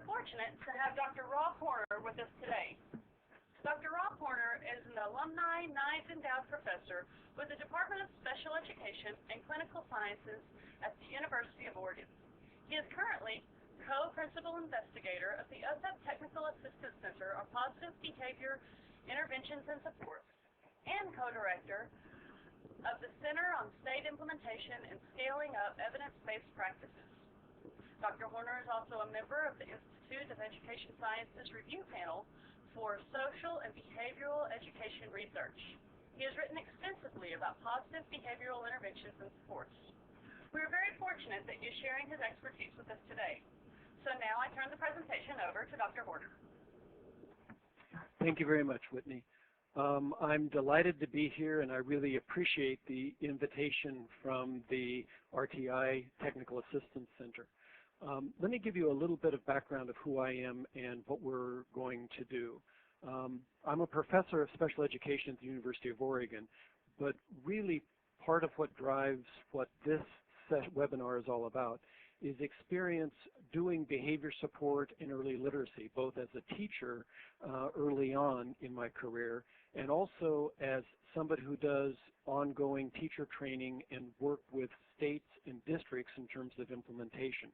fortunate to have Dr. Rob Horner with us today. Dr. Rob Horner is an alumni Knight Endowed Professor with the Department of Special Education and Clinical Sciences at the University of Oregon. He is currently co-principal investigator of the USF Technical Assistance Center on Positive Behavior Interventions and Support and co-director of the Center on State Implementation and Scaling Up Evidence-Based Practices. Dr. Horner is also a member of the Institute of Education Sciences Review Panel for Social and Behavioral Education Research. He has written extensively about positive behavioral interventions and supports. We are very fortunate that he is sharing his expertise with us today. So now I turn the presentation over to Dr. Horner. Thank you very much, Whitney. I'm delighted to be here, and I really appreciate the invitation from the RTI Technical Assistance Center. Let me give you a little bit of background of who I am and what we're going to do. I'm a professor of special education at the University of Oregon, but really part of what drives what this webinar is all about is experience doing behavior support and early literacy, both as a teacher early on in my career and also as somebody who does ongoing teacher training and work with states and districts in terms of implementation.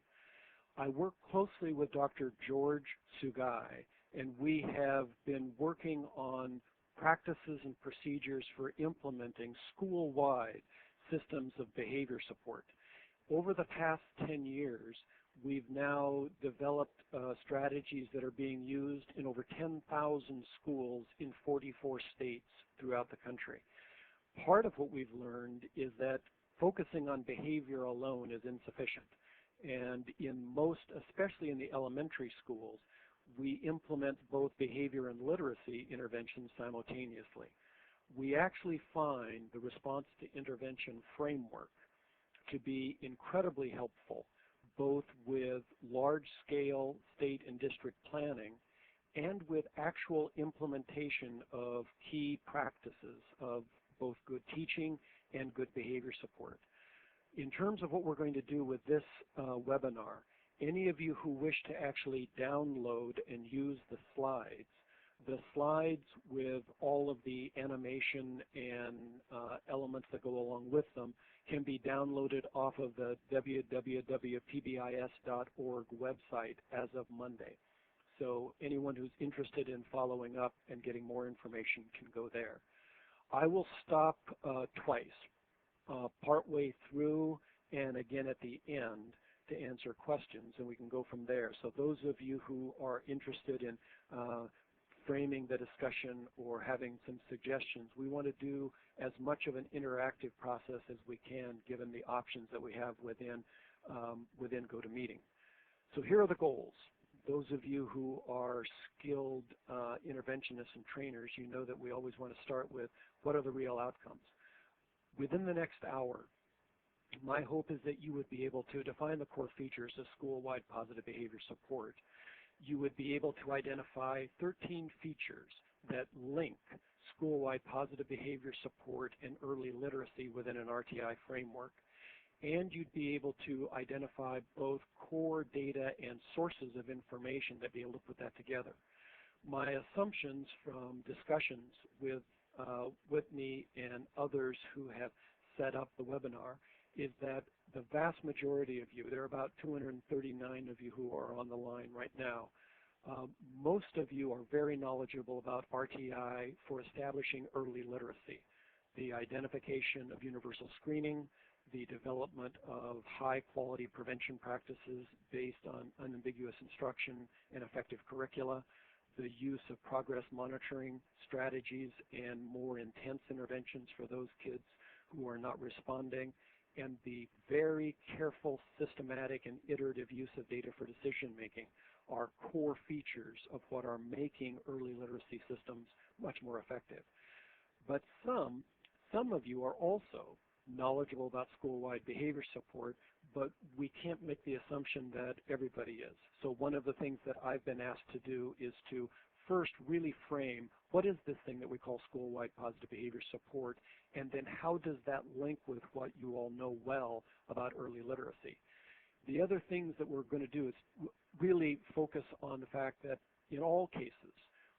I work closely with Dr. George Sugai, and we have been working on practices and procedures for implementing school-wide systems of behavior support. Over the past 10 years, we've now developed strategies that are being used in over 10,000 schools in 44 states throughout the country. Part of what we've learned is that focusing on behavior alone is insufficient. And in most, especially in the elementary schools, we implement both behavior and literacy interventions simultaneously. We actually find the response to intervention framework to be incredibly helpful, both with large-scale state and district planning and with actual implementation of key practices of both good teaching and good behavior support. In terms of what we're going to do with this webinar, any of you who wish to actually download and use the slides with all of the animation and elements that go along with them can be downloaded off of the SWPBS.org website as of Monday. So anyone who's interested in following up and getting more information can go there. I will stop twice, partway through and again at the end to answer questions, and we can go from there. So those of you who are interested in framing the discussion or having some suggestions, we want to do as much of an interactive process as we can given the options that we have within GoToMeeting. So here are the goals. Those of you who are skilled interventionists and trainers, you know that we always want to start with what are the real outcomes. Within the next hour, my hope is that you would be able to define the core features of school-wide positive behavior support. You would be able to identify 13 features that link school-wide positive behavior support and early literacy within an RTI framework. And you'd be able to identify both core data and sources of information that be able to put that together. My assumptions from discussions with Whitney and others who have set up the webinar is that the vast majority of you, there are about 239 of you who are on the line right now, most of you are very knowledgeable about RTI for establishing early literacy, the identification of universal screening, the development of high-quality prevention practices based on unambiguous instruction and effective curricula, the use of progress monitoring strategies and more intense interventions for those kids who are not responding, and the very careful, systematic, and iterative use of data for decision-making are core features of what are making early literacy systems much more effective. But some of you are also knowledgeable about school-wide behavior support, but we can't make the assumption that everybody is. So one of the things that I've been asked to do is to first really frame what is this thing that we call school-wide positive behavior support, and then how does that link with what you all know well about early literacy. The other things that we're going to do is really focus on the fact that in all cases,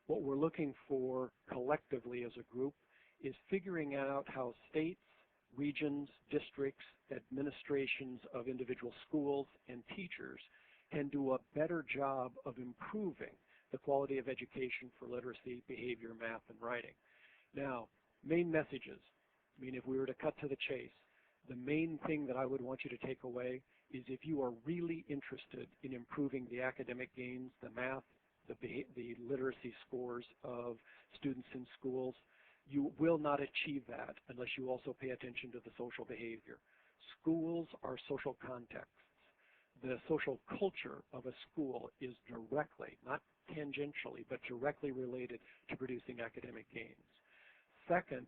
what we're looking for collectively as a group is figuring out how states, regions, districts, administrations of individual schools, and teachers can do a better job of improving the quality of education for literacy, behavior, math, and writing. Now, main messages. I mean, if we were to cut to the chase, the main thing that I would want you to take away is if you are really interested in improving the academic gains, the math, the literacy scores of students in schools, you will not achieve that unless you also pay attention to the social behavior. Schools are social contexts. The social culture of a school is directly, not tangentially, but directly related to producing academic gains. Second,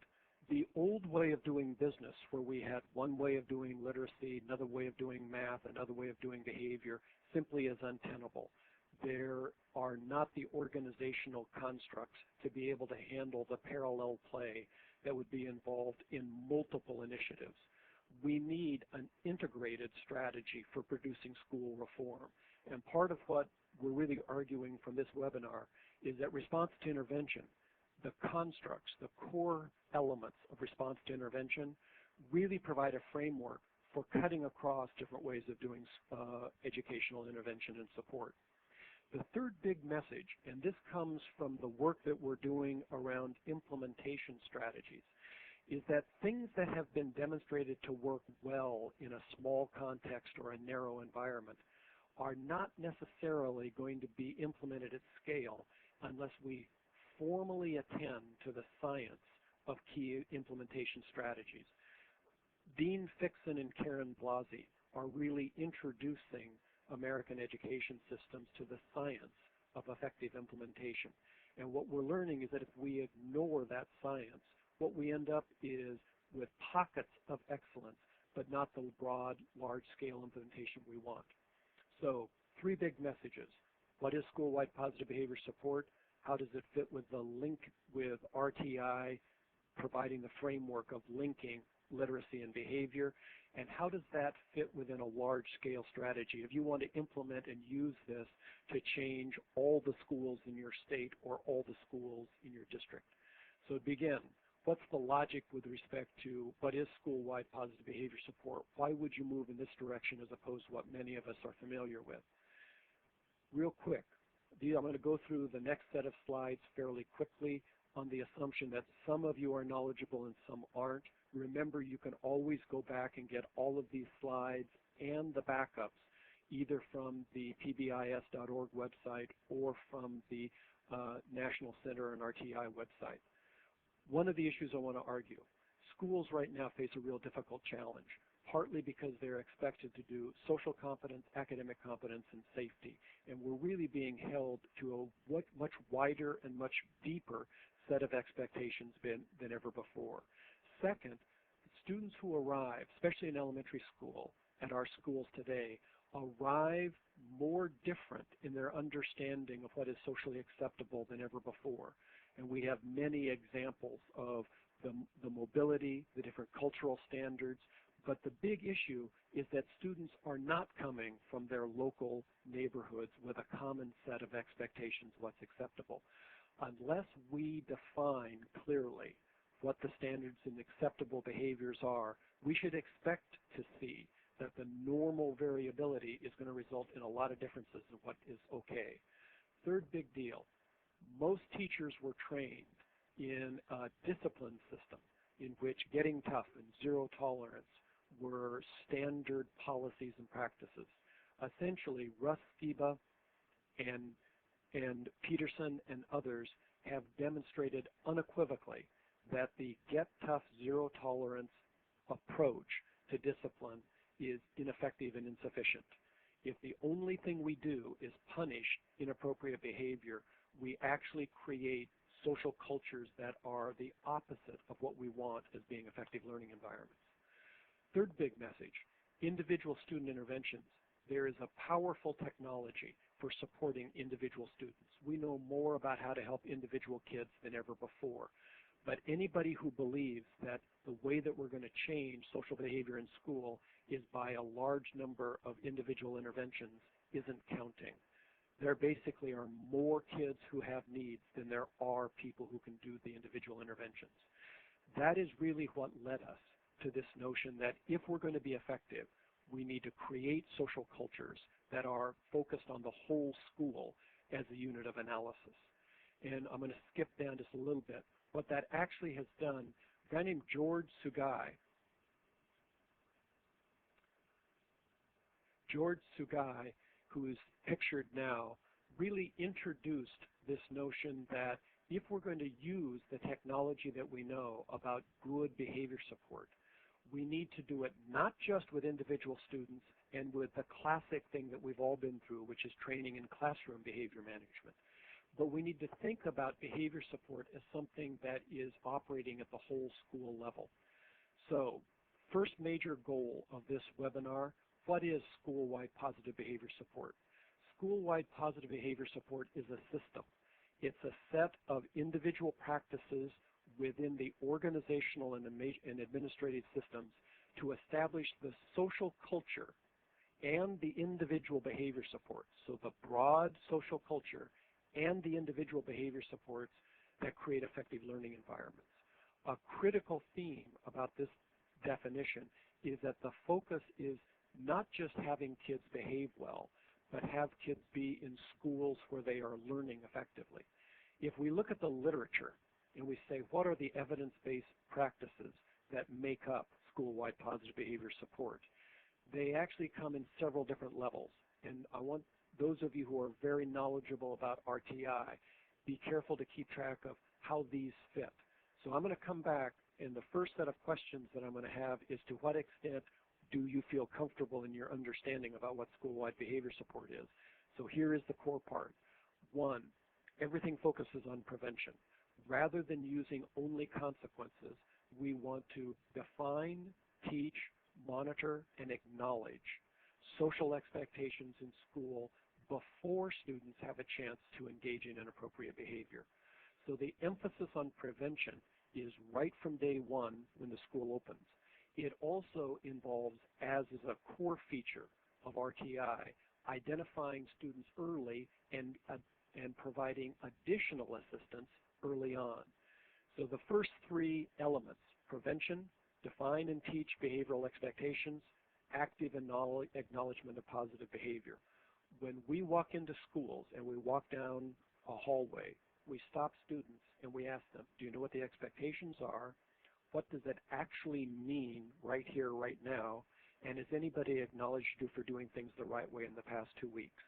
the old way of doing business, where we had one way of doing literacy, another way of doing math, another way of doing behavior, simply is untenable. There are not the organizational constructs to be able to handle the parallel play that would be involved in multiple initiatives. We need an integrated strategy for producing school reform. And part of what we're really arguing from this webinar is that response to intervention, the constructs, the core elements of response to intervention really provide a framework for cutting across different ways of doing educational intervention and support. The third big message, and this comes from the work that we're doing around implementation strategies, is that things that have been demonstrated to work well in a small context or a narrow environment are not necessarily going to be implemented at scale unless we formally attend to the science of key implementation strategies. Dean Fixon and Karen Blasey are really introducing American education systems to the science of effective implementation. And what we're learning is that if we ignore that science, what we end up is with pockets of excellence, but not the broad, large-scale implementation we want. So, three big messages. What is school-wide positive behavior support? How does it fit with the link with RTI, providing the framework of linking literacy and behavior? And how does that fit within a large-scale strategy if you want to implement and use this to change all the schools in your state or all the schools in your district? So to begin, what's the logic with respect to what is school-wide positive behavior support? Why would you move in this direction as opposed to what many of us are familiar with? Real quick, I'm going to go through the next set of slides fairly quickly on the assumption that some of you are knowledgeable and some aren't. Remember, you can always go back and get all of these slides and the backups, either from the pbis.org website or from the National Center and RTI website. One of the issues I want to argue, schools right now face a real difficult challenge, partly because they're expected to do social competence, academic competence, and safety. And we're really being held to a much wider and much deeper set of expectations than ever before. Second, students who arrive, especially in elementary school, at our schools today, arrive more different in their understanding of what is socially acceptable than ever before. And we have many examples of the mobility, the different cultural standards, but the big issue is that students are not coming from their local neighborhoods with a common set of expectations of what's acceptable. Unless we define clearly what the standards and acceptable behaviors are, we should expect to see that the normal variability is going to result in a lot of differences in what is okay. Third big deal, most teachers were trained in a discipline system in which getting tough and zero tolerance were standard policies and practices. Essentially, Russ Skiba and Peterson and others have demonstrated unequivocally that the get tough, zero tolerance approach to discipline is ineffective and insufficient. If the only thing we do is punish inappropriate behavior, we actually create social cultures that are the opposite of what we want as being effective learning environments. Third big message, individual student interventions. There is a powerful technology for supporting individual students. We know more about how to help individual kids than ever before. But anybody who believes that the way that we're going to change social behavior in school is by a large number of individual interventions isn't counting. There basically are more kids who have needs than there are people who can do the individual interventions. That is really what led us to this notion that if we're going to be effective, we need to create social cultures that are focused on the whole school as a unit of analysis. And I'm going to skip down just a little bit. What that actually has done, a guy named George Sugai, who is pictured now, really introduced this notion that if we're going to use the technology that we know about good behavior support, we need to do it not just with individual students and with the classic thing that we've all been through, which is training in classroom behavior management, but we need to think about behavior support as something that is operating at the whole school level. So, first major goal of this webinar, what is school-wide positive behavior support? School-wide positive behavior support is a system. It's a set of individual practices within the organizational and administrative systems to establish the social culture and the individual behavior support. So the broad social culture and the individual behavior supports that create effective learning environments. A critical theme about this definition is that the focus is not just having kids behave well, but have kids be in schools where they are learning effectively. If we look at the literature and we say, what are the evidence-based practices that make up school-wide positive behavior support, they actually come in several different levels. And I want those of you who are very knowledgeable about RTI, be careful to keep track of how these fit. So I'm going to come back, and the first set of questions that I'm going to have is to what extent do you feel comfortable in your understanding about what school-wide behavior support is? So here is the core part. One, everything focuses on prevention. Rather than using only consequences, we want to define, teach, monitor, and acknowledge social expectations in school before students have a chance to engage in inappropriate behavior. So the emphasis on prevention is right from day one when the school opens. It also involves, as is a core feature of RTI, identifying students early and providing additional assistance early on. So the first three elements, prevention, define and teach behavioral expectations, active acknowledgement of positive behavior. When we walk into schools and we walk down a hallway, we stop students and we ask them, do you know what the expectations are? What does it actually mean right here, right now? And has anybody acknowledged you for doing things the right way in the past 2 weeks?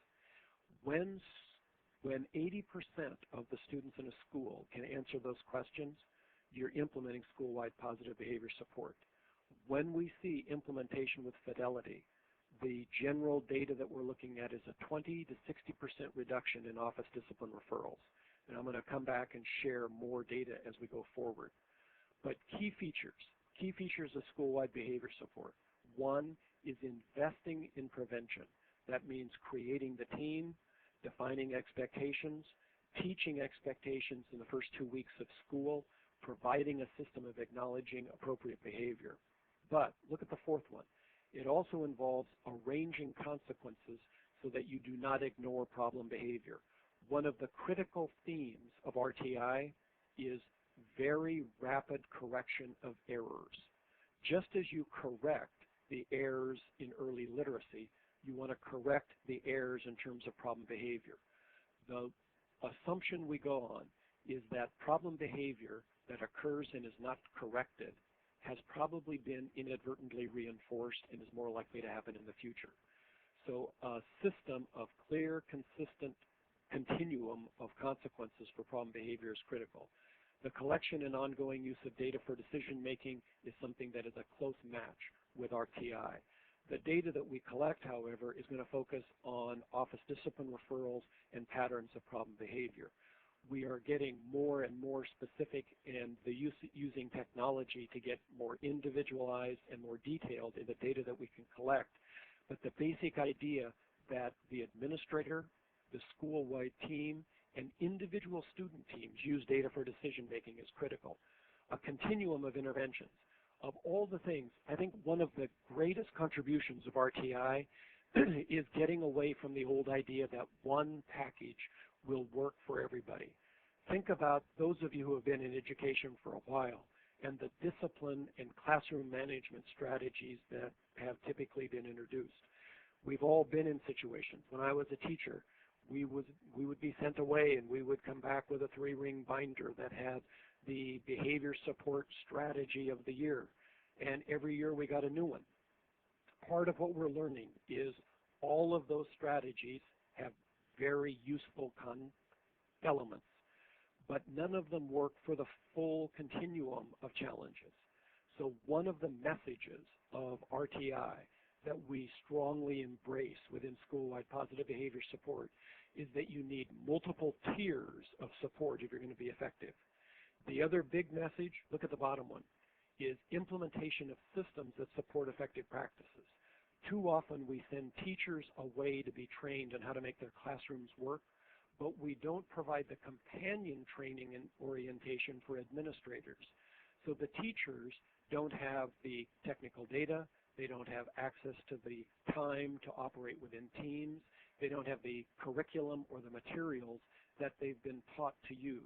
When 80% of the students in a school can answer those questions, you're implementing school-wide positive behavior support. When we see implementation with fidelity, the general data that we're looking at is a 20 to 60% reduction in office discipline referrals. And I'm going to come back and share more data as we go forward. But key features of school-wide behavior support. One is investing in prevention. That means creating the team, defining expectations, teaching expectations in the first 2 weeks of school, providing a system of acknowledging appropriate behavior. But look at the fourth one. It also involves arranging consequences so that you do not ignore problem behavior. One of the critical themes of RTI is very rapid correction of errors. Just as you correct the errors in early literacy, you want to correct the errors in terms of problem behavior. The assumption we go on is that problem behavior that occurs and is not corrected has probably been inadvertently reinforced and is more likely to happen in the future. So a system of clear, consistent continuum of consequences for problem behavior is critical. The collection and ongoing use of data for decision making is something that is a close match with RTI. The data that we collect, however, is going to focus on office discipline referrals and patterns of problem behavior. We are getting more and more specific in the using technology to get more individualized and more detailed in the data that we can collect. But the basic idea that the administrator, the school-wide team, and individual student teams use data for decision making is critical. a continuum of interventions. Of all the things, I think one of the greatest contributions of RTI is getting away from the old idea that one package will work for everybody. Think about those of you who have been in education for a while and the discipline and classroom management strategies that have typically been introduced. We've all been in situations. When I was a teacher, we would be sent away and we would come back with a 3-ring binder that had the behavior support strategy of the year. And every year we got a new one. Part of what we're learning is all of those strategies have very useful elements, but none of them work for the full continuum of challenges. So one of the messages of RTI that we strongly embrace within school-wide positive behavior support is that you need multiple tiers of support if you're going to be effective. The other big message, look at the bottom one, is implementation of systems that support effective practices. Too often we send teachers away to be trained on how to make their classrooms work, but we don't provide the companion training and orientation for administrators. So the teachers don't have the technical data, they don't have access to the time to operate within teams, they don't have the curriculum or the materials that they've been taught to use.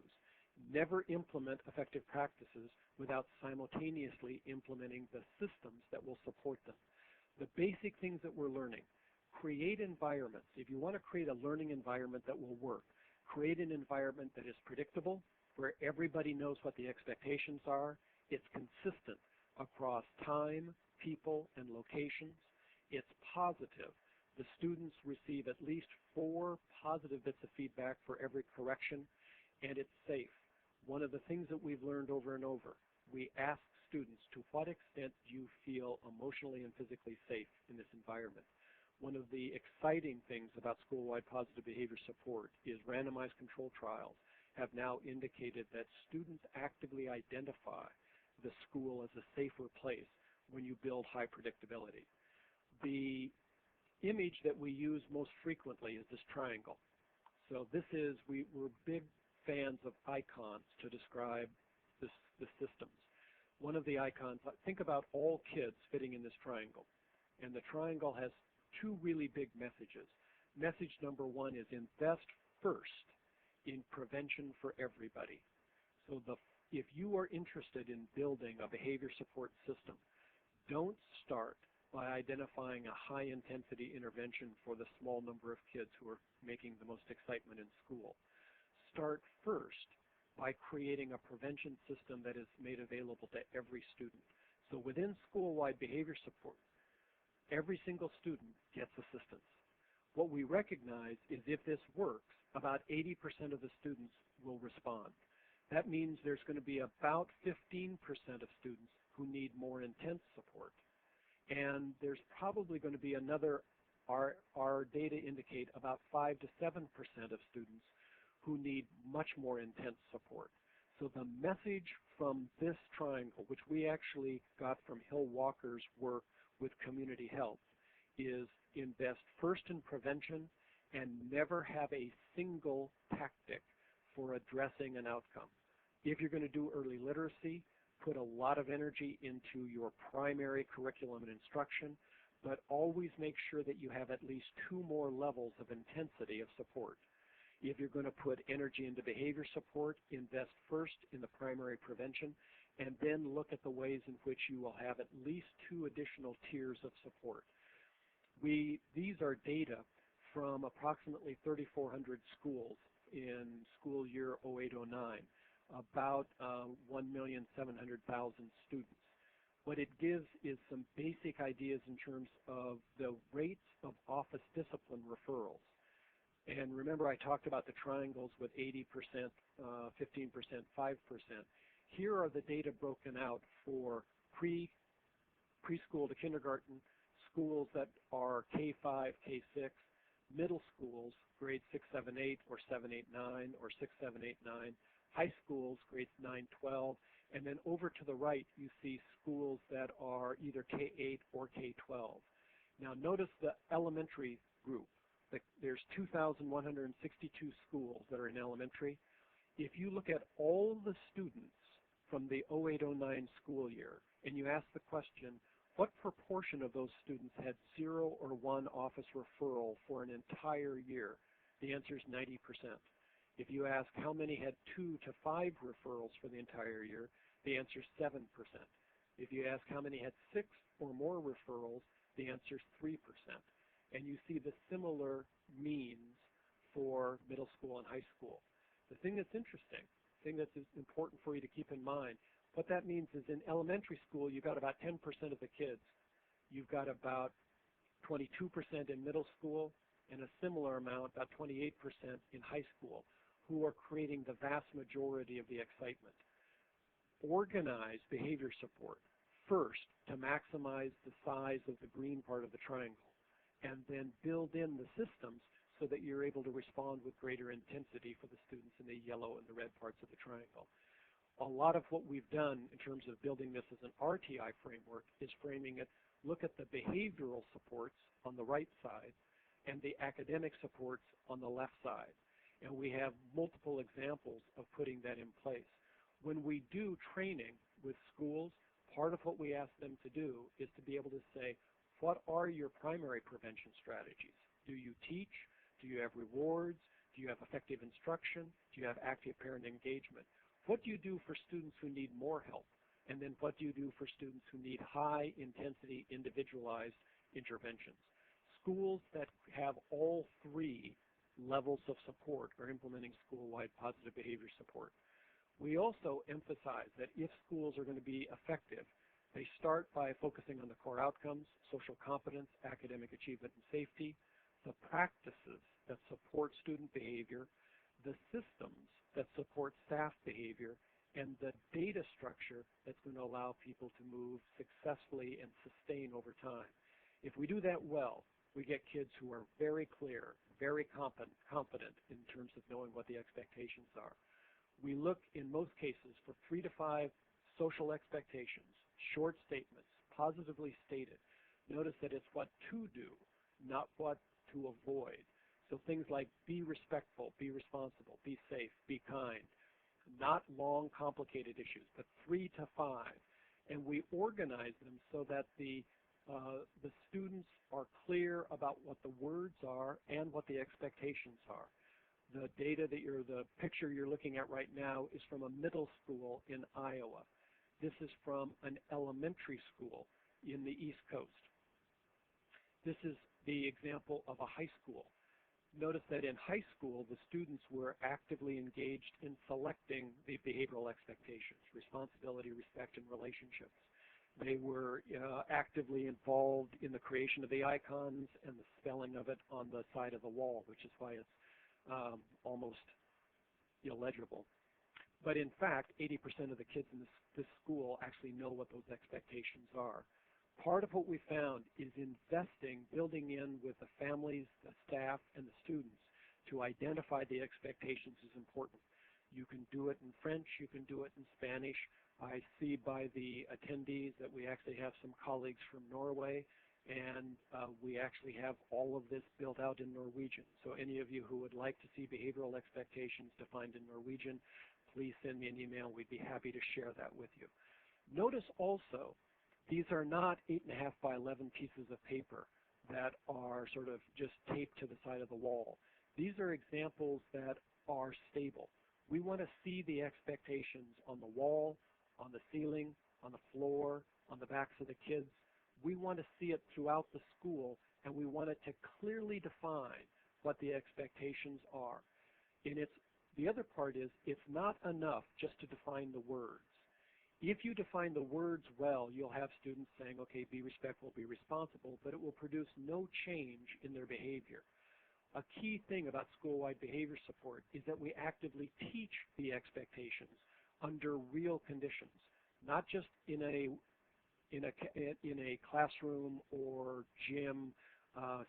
Never implement effective practices without simultaneously implementing the systems that will support them. The basic things that we're learning: create environments. If you want to create a learning environment that will work, create an environment that is predictable, where everybody knows what the expectations are. It's consistent across time, people, and locations. It's positive. The students receive at least 4 positive bits of feedback for every correction, and it's safe. One of the things that we've learned over and over, we ask students, to what extent do you feel emotionally and physically safe in this environment? One of the exciting things about school-wide positive behavior support is randomized control trials have now indicated that students actively identify the school as a safer place when you build high predictability. The image that we use most frequently is this triangle. So this is, we're big fans of icons to describe the systems. One of the icons, think about all kids fitting in this triangle. And the triangle has 2 really big messages. Message number 1 is invest first in prevention for everybody. So if you are interested in building a behavior support system, don't start by identifying a high-intensity intervention for the small number of kids who are making the most excitement in school. Start first by creating a prevention system that is made available to every student. So within school-wide behavior support, every single student gets assistance. What we recognize is if this works, about 80% of the students will respond. That means there's going to be about 15% of students who need more intense support. And there's probably going to be another, our data indicate about 5 to 7% of students who need much more intense support. So the message from this triangle, which we actually got from Hill Walker's work with community health, is invest first in prevention and never have a single tactic for addressing an outcome. If you're going to do early literacy, put a lot of energy into your primary curriculum and instruction, but always make sure that you have at least 2 more levels of intensity of support. If you're going to put energy into behavior support, invest first in the primary prevention, and then look at the ways in which you will have at least 2 additional tiers of support. These are data from approximately 3,400 schools in school year 08-09, about 1,700,000 students. What it gives is some basic ideas in terms of the rates of office discipline referrals. And remember, I talked about the triangles with 80%, 15%, 5%. Here are the data broken out for preschool to kindergarten, schools that are K-5, K-6, middle schools, grades 6, 7, 8, or 7, 8, 9, or 6, 7, 8, 9, high schools, grades 9, 12, and then over to the right, you see schools that are either K-8 or K-12. Now notice the elementary group. There's 2,162 schools that are in elementary. If you look at all the students from the 08-09 school year, and you ask the question, what proportion of those students had 0 or 1 office referral for an entire year? The answer is 90%. If you ask how many had 2 to 5 referrals for the entire year, the answer is 7%. If you ask how many had 6 or more referrals, the answer is 3%. And you see the similar means for middle school and high school. The thing that's interesting, the thing that's important for you to keep in mind, what that means is in elementary school, you've got about 10% of the kids. You've got about 22% in middle school, and a similar amount, about 28% in high school, who are creating the vast majority of the excitement. Organize behavior support first to maximize the size of the green part of the triangle, and then build in the systems so that you're able to respond with greater intensity for the students in the yellow and the red parts of the triangle. A lot of what we've done in terms of building this as an RTI framework is framing it, look at the behavioral supports on the right side and the academic supports on the left side. And we have multiple examples of putting that in place. When we do training with schools, part of what we ask them to do is to be able to say, what are your primary prevention strategies? Do you teach? Do you have rewards? Do you have effective instruction? Do you have active parent engagement? What do you do for students who need more help? And then what do you do for students who need high intensity individualized interventions? Schools that have all 3 levels of support are implementing school-wide positive behavior support. We also emphasize that if schools are going to be effective, they start by focusing on the core outcomes, social competence, academic achievement and safety, the practices that support student behavior, the systems that support staff behavior, and the data structure that's going to allow people to move successfully and sustain over time. If we do that well, we get kids who are very clear, very competent in terms of knowing what the expectations are. We look, in most cases, for 3 to 5 social expectations, short statements, positively stated. Notice that it's what to do, not what to avoid. So things like be respectful, be responsible, be safe, be kind. Not long, complicated issues, but 3 to 5. And we organize them so that the students are clear about what the words are and what the expectations are. The picture you're looking at right now is from a middle school in Iowa. This is from an elementary school in the East Coast. This is the example of a high school. Notice that in high school, the students were actively engaged in selecting the behavioral expectations, responsibility, respect, and relationships. They were actively involved in the creation of the icons and the spelling of it on the side of the wall, which is why it's almost illegible. But in fact, 80% of the kids in this school actually know what those expectations are. Part of what we found is investing, building in with the families, the staff, and the students to identify the expectations is important. You can do it in French, you can do it in Spanish. I see by the attendees that we actually have some colleagues from Norway, and we actually have all of this built out in Norwegian. So any of you who would like to see behavioral expectations defined in Norwegian, please send me an email. We'd be happy to share that with you. Notice also, these are not 8.5 by 11 pieces of paper that are sort of just taped to the side of the wall. These are examples that are stable. We want to see the expectations on the wall, on the ceiling, on the floor, on the backs of the kids. We want to see it throughout the school, and we want it to clearly define what the expectations are. And the other part is it's not enough just to define the words. If you define the words well, you'll have students saying, okay, be respectful, be responsible, but it will produce no change in their behavior. A key thing about school-wide behavior support is that we actively teach the expectations under real conditions, not just in a classroom or gym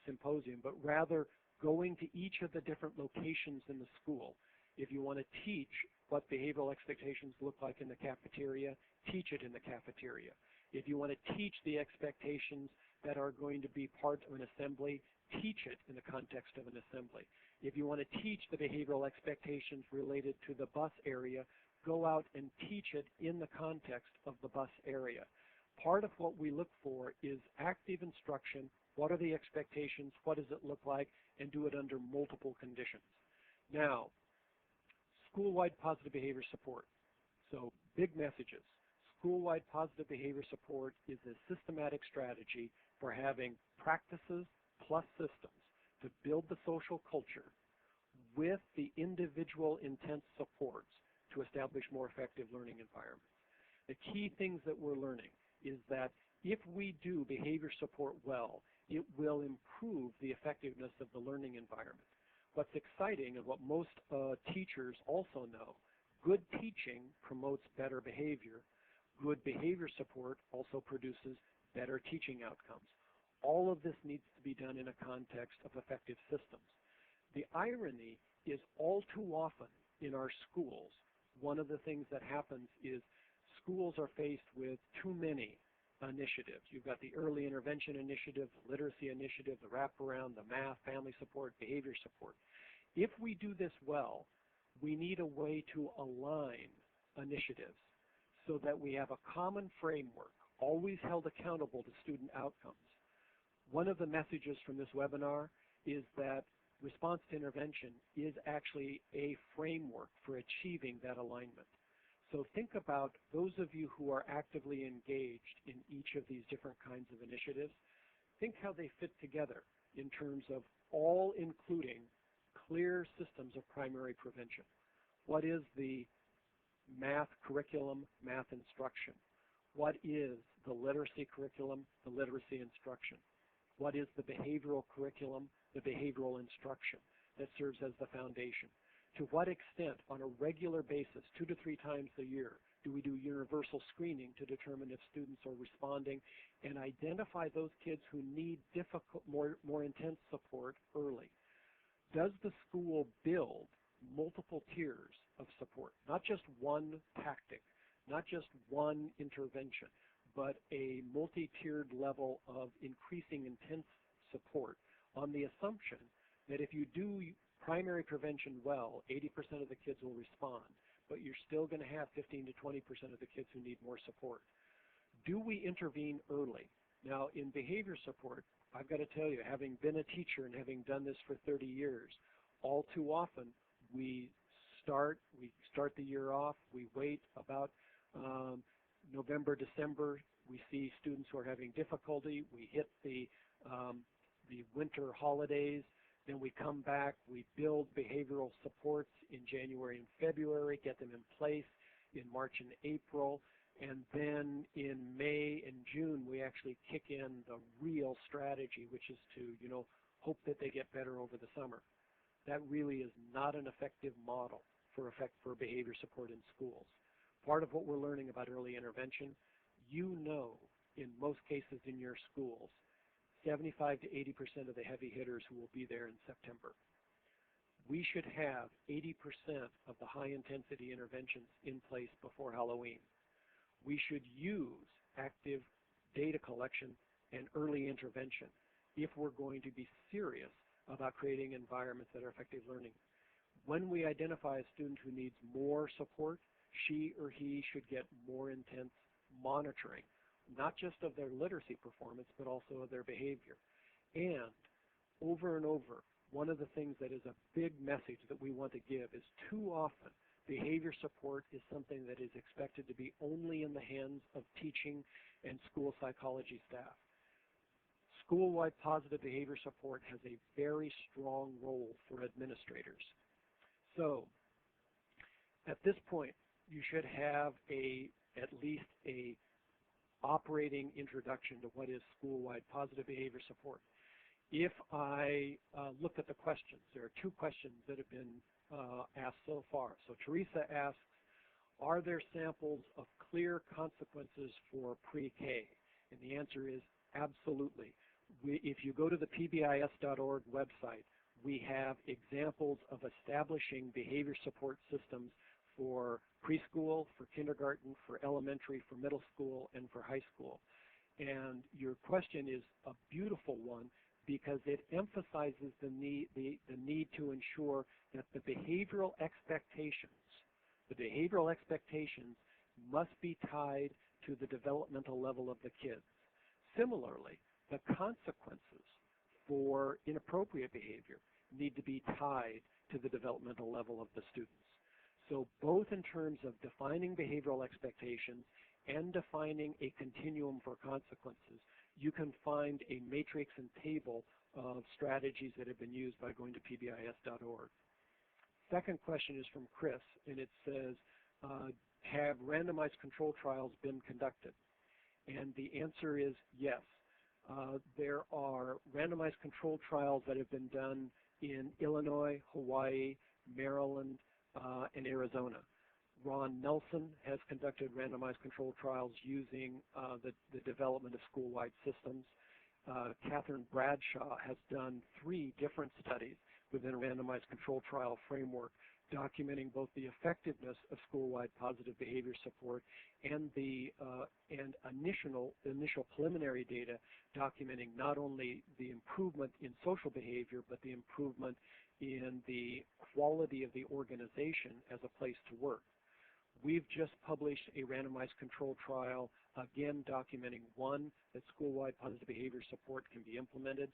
symposium, but rather going to each of the different locations in the school. If you want to teach what behavioral expectations look like in the cafeteria, teach it in the cafeteria. If you want to teach the expectations that are going to be part of an assembly, teach it in the context of an assembly. If you want to teach the behavioral expectations related to the bus area, go out and teach it in the context of the bus area. Part of what we look for is active instruction. What are the expectations? What does it look like? And do it under multiple conditions. Now, school-wide positive behavior support. So big messages. School-wide positive behavior support is a systematic strategy for having practices plus systems to build the social culture with the individual intense supports to establish more effective learning environments. The key things that we're learning is that if we do behavior support well, it will improve the effectiveness of the learning environment. What's exciting and what most teachers also know, good teaching promotes better behavior. Good behavior support also produces better teaching outcomes. All of this needs to be done in a context of effective systems. The irony is all too often in our schools, one of the things that happens is schools are faced with too many initiatives. You've got the early intervention initiative, the literacy initiative, the wraparound, the math, family support, behavior support. If we do this well, we need a way to align initiatives so that we have a common framework, always held accountable to student outcomes. One of the messages from this webinar is that response to intervention is actually a framework for achieving that alignment. So think about those of you who are actively engaged in each of these different kinds of initiatives. Think how they fit together in terms of all including clear systems of primary prevention. What is the math curriculum, math instruction? What is the literacy curriculum, the literacy instruction? What is the behavioral curriculum, the behavioral instruction that serves as the foundation? To what extent, on a regular basis, 2 to 3 times a year, do we do universal screening to determine if students are responding and identify those kids who need more intense support early? Does the school build multiple tiers of support, not just one tactic, not just one intervention, but a multi-tiered level of increasing intense support on the assumption that if you do primary prevention well, 80% of the kids will respond, but you're still going to have 15 to 20% of the kids who need more support. Do we intervene early? Now, in behavior support, I've got to tell you, having been a teacher and having done this for 30 years, all too often we start the year off, we wait about November, December, we see students who are having difficulty, we hit the winter holidays, then we come back, we build behavioral supports in January and February, get them in place in March and April, and then in May and June we actually kick in the real strategy, which is to, hope that they get better over the summer. That really is not an effective model for behavior support in schools. Part of what we're learning about early intervention, in most cases in your schools, 75 to 80% of the heavy hitters who will be there in September. We should have 80% of the high-intensity interventions in place before Halloween. We should use active data collection and early intervention if we're going to be serious about creating environments that are effective learning. When we identify a student who needs more support, she or he should get more intense monitoring, not just of their literacy performance, but also of their behavior. And over, one of the things that is a big message that we want to give is too often behavior support is something that is expected to be only in the hands of teaching and school psychology staff. School-wide positive behavior support has a very strong role for administrators. So at this point, you should have at least a operating introduction to what is school-wide positive behavior support. If I look at the questions, there are 2 questions that have been asked so far. So Teresa asks, are there samples of clear consequences for pre-K? And the answer is absolutely. If you go to the pbis.org website, we have examples of establishing behavior support systems for preschool, for kindergarten, for elementary, for middle school, and for high school. And your question is a beautiful one because it emphasizes the need to ensure that the behavioral expectations The behavioral expectations must be tied to the developmental level of the kids. Similarly, the consequences for inappropriate behavior need to be tied to the developmental level of the students. So both in terms of defining behavioral expectations and defining a continuum for consequences, you can find a matrix and table of strategies that have been used by going to pbis.org. Second question is from Chris, and it says, have randomized control trials been conducted? And the answer is yes. There are randomized control trials that have been done in Illinois, Hawaii, Maryland, and Arizona. Ron Nelson has conducted randomized control trials using the development of school-wide systems. Catherine Bradshaw has done 3 different studies within a randomized control trial framework documenting both the effectiveness of school-wide positive behavior support and the initial preliminary data documenting not only the improvement in social behavior but the improvement in the quality of the organization as a place to work. We've just published a randomized control trial, again documenting 1, that school-wide positive behavior support can be implemented,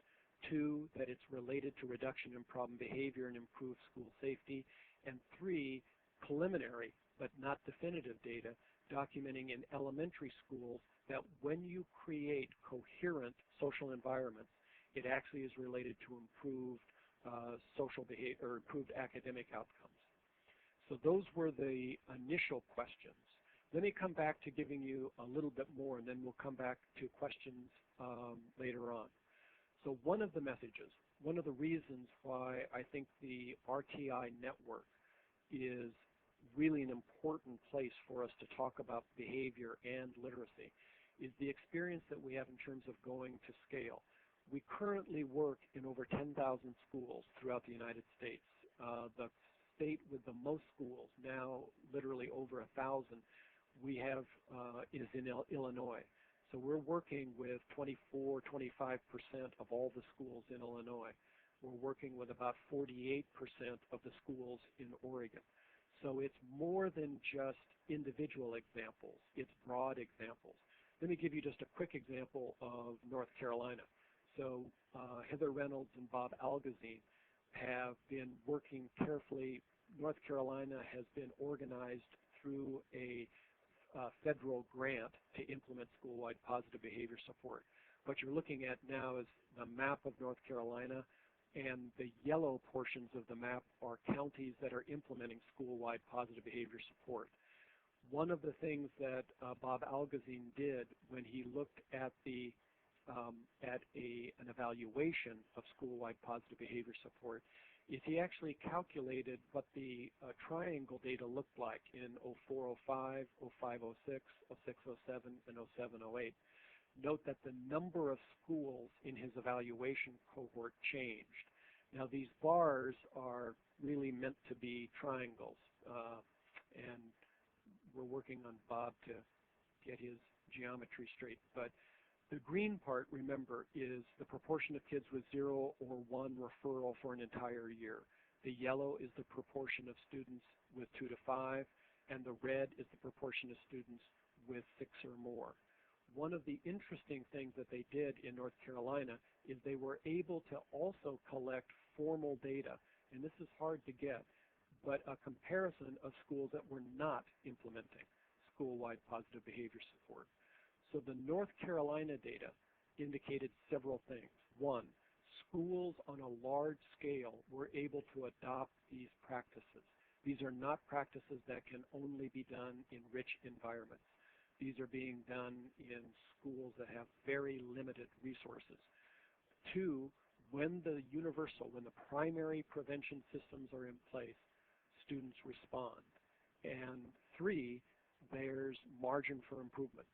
2, that it's related to reduction in problem behavior and improved school safety, and 3, preliminary but not definitive data documenting in elementary schools that when you create coherent social environments, it actually is related to improved social behavior or improved academic outcomes. So those were the initial questions. Let me come back to giving you a little bit more, and then we'll come back to questions later on. So one of the messages, one of the reasons why I think the RTI network is really an important place for us to talk about behavior and literacy is the experience that we have in terms of going to scale. We currently work in over 10,000 schools throughout the United States. The state with the most schools, now literally over 1,000, we have is in Illinois. So we're working with 24, 25% of all the schools in Illinois. We're working with about 48% of the schools in Oregon. So it's more than just individual examples, it's broad examples. Let me give you just a quick example of North Carolina. So Heather Reynolds and Bob Algazine have been working carefully. North Carolina has been organized through a federal grant to implement school-wide positive behavior support. What you're looking at now is the map of North Carolina, and the yellow portions of the map are counties that are implementing school-wide positive behavior support. One of the things that Bob Algazine did when he looked at an evaluation of school-wide positive behavior support is he actually calculated what the triangle data looked like in 04-05, 05-06, 06-07, and 07-08. Note that the number of schools in his evaluation cohort changed. Now these bars are really meant to be triangles, and we're working on Bob to get his geometry straight. But the green part, remember, is the proportion of kids with 0 or 1 referral for an entire year. The yellow is the proportion of students with 2 to 5, and the red is the proportion of students with 6 or more. One of the interesting things that they did in North Carolina is they were able to also collect formal data, and this is hard to get, but a comparison of schools that were not implementing school-wide positive behavior support. So the North Carolina data indicated several things. 1, schools on a large scale were able to adopt these practices. These are not practices that can only be done in rich environments. These are being done in schools that have very limited resources. 2, when the primary prevention systems are in place, students respond. And 3, there's margin for improvement.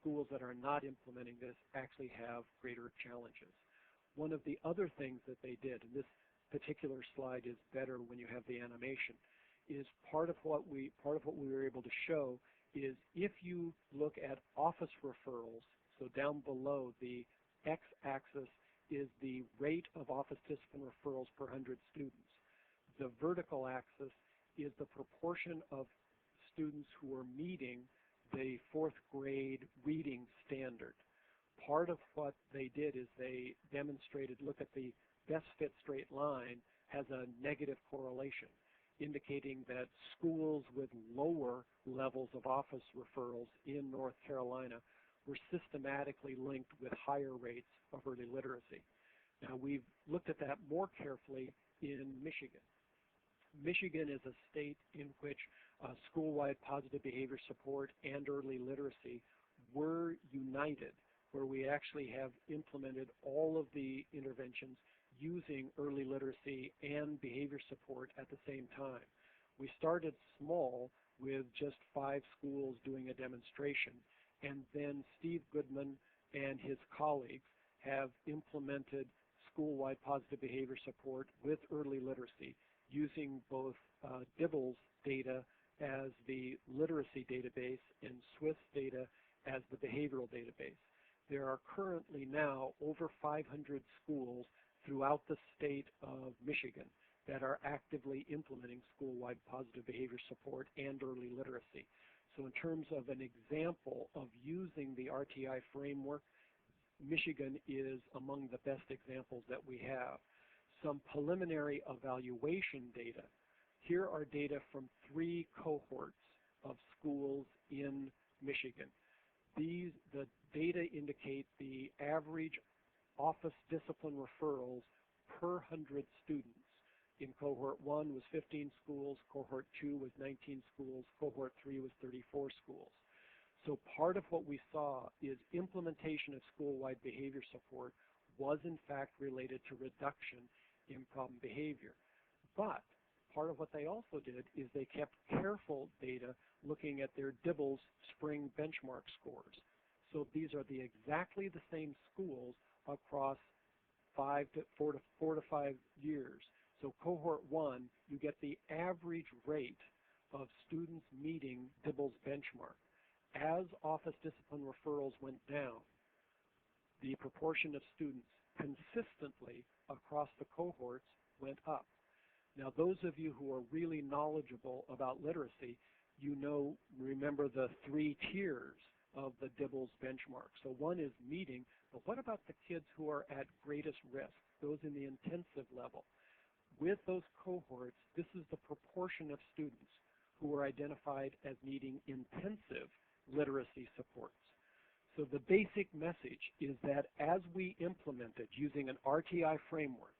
Schools that are not implementing this actually have greater challenges. One of the other things that they did, and this particular slide is better when you have the animation, is part of what we were able to show is if you look at office referrals, so down below the x-axis is the rate of office discipline referrals per 100 students. The vertical axis is the proportion of students who were meeting the fourth grade reading standard. Part of what they did is they demonstrated, look at the best fit straight line has a negative correlation, indicating that schools with lower levels of office referrals in North Carolina were systematically linked with higher rates of early literacy. Now, we've looked at that more carefully in Michigan. Michigan is a state in which school-wide positive behavior support and early literacy were united, where we actually have implemented all of the interventions using early literacy and behavior support at the same time. We started small with just 5 schools doing a demonstration, and then Steve Goodman and his colleagues have implemented school-wide positive behavior support with early literacy using both DIBELS data as the literacy database and SWIFT data as the behavioral database. There are currently now over 500 schools throughout the state of Michigan that are actively implementing school-wide positive behavior support and early literacy. So in terms of an example of using the RTI framework, Michigan is among the best examples that we have. Some preliminary evaluation data. Here are data from 3 cohorts of schools in Michigan. The data indicate the average office discipline referrals per 100 students. In cohort 1 was 15 schools, cohort 2 was 19 schools, cohort 3 was 34 schools. So part of what we saw is implementation of school-wide behavior support was in fact related to reduction in problem behavior. But part of what they also did is they kept careful data looking at their DIBELS spring benchmark scores. So these are exactly the same schools across 4 to 5 years. So cohort 1, you get the average rate of students meeting DIBELS benchmark. As office discipline referrals went down, the proportion of students consistently across the cohorts went up. Now, those of you who are really knowledgeable about literacy, remember the 3 tiers of the DIBELS benchmark. So one is meeting, but what about the kids who are at greatest risk, those in the intensive level? With those cohorts, this is the proportion of students who were identified as needing intensive literacy supports. So the basic message is that as we implemented using an RTI framework,